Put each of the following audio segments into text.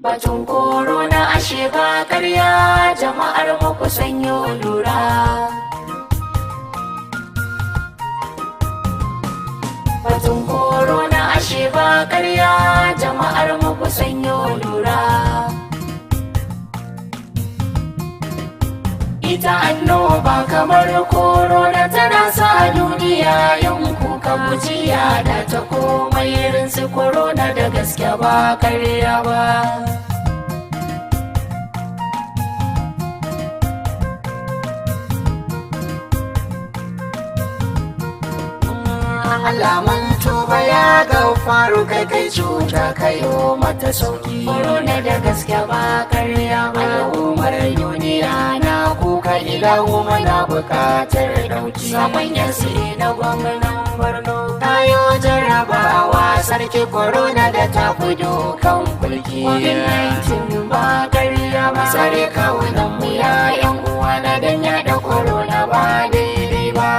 Batun korona ashe ba ƙarya, jama'ar mu ku sanyo lura. Batun korona ashe ba ƙarya, jama'ar mu ku sanyo lura. Ita annoba kamar korona tana sa duniya yin kuka mujiya da ta komai irin su korona da gaske ba ƙarya ba. Alaman tuba ya faru kai cuta kayo mata sauki. Korona da gaske ba ƙarya ba. Al'ummar duniya na kuka ilahu mana buƙatar ɗauki. Sabon yasi na gwamnan Borno tayo jarrabawa sarki korona da ta fudo kan kulki. COVID-19 ba ƙarya ba. Sare kawunan mu ya 'yan uwa na dan yaɗa korona ba daidai ba.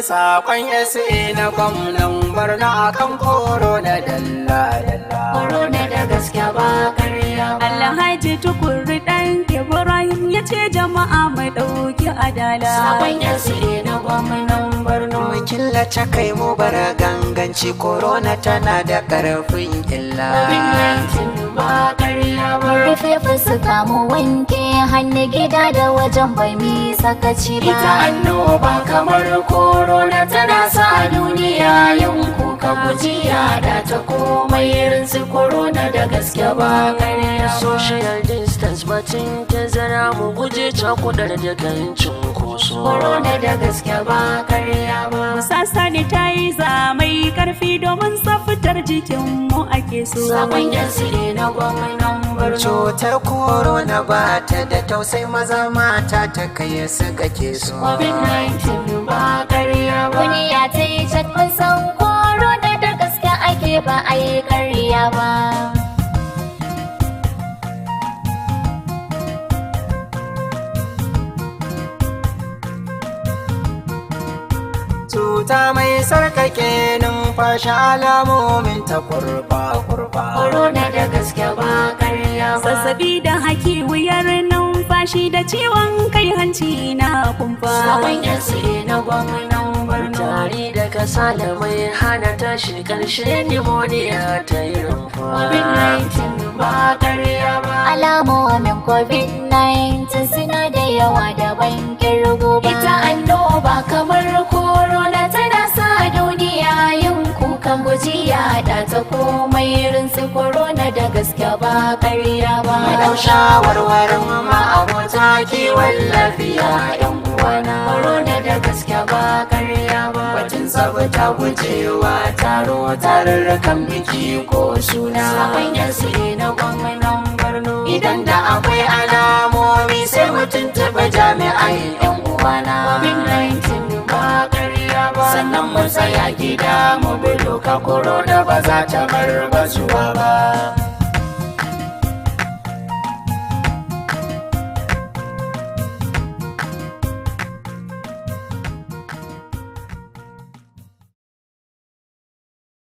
Sakon SA na gwamnan Borno akan korona dalla-dalla. Korona da gaske ba ƙarya ba. Alhaji Tukur ɗan Ibrahim ya ce jama'a mai ɗauki adala. Sakon SA na gwamnan Borno. Mu killace kai mu bar ganganci korona tana da ƙarfin illa. COVID-19 ba ƙarya ba. Rufe fuska mu wanke hannu gida da wajen bai mi sakaci ba. Ita annoba kamar korona tana sa duniya yin kuka mujiya da ta komai irin su korona da gaske ba ƙarya ba. Social distance batun tazara mu guje cakudar da kan cunkoso. Korona da gaske ba ƙarya ba. Musa sanitizer mai karfi domin tsaftar jikinmu ake so. Sabon yasi na gwamnan Borno. Cutar korona ba ta da tausai maza mata ta kai su kake so. COVID-19 ba ƙarya ba. Duniya ta yi cakon san korona da gaske ake ba a yi ƙarya ba. Cuta mai sarkake numfashi alamomin ta kurba-kurba. Korona da gaske ba ƙarya ba. Zazzabi da haki wuyar numfashi da ciwon kai hanci na kumfa. Sabon yasi na gwamnan Borno. Tari da kasala mai hana tashi ƙarshe pneumonia ta yi rumfa. COVID-19 ba ƙarya ba. Alamomin COVID-19 suna da yawa da ban kirgu ba. Ita annoba kamar korona tana sa duniya yin kukan gujiya da ta komai irin su korona da gaske ba ƙarya ba. Madau shawarwarin ma'abota kiwon lafiya 'yan uwana. Korona da gaske ba ƙarya ba. Batun tsabta gujewa taro tarurrukan biki ko suna. Sabon yasi na gwamnan Borno. Idan da akwai alamomi sai mutum taɓa jami'ai 'yan uwana. COVID-19 ba ƙarya ba. Sannan mu tsaya gida mu bi doka korona ba za ta bar bazuwa ba.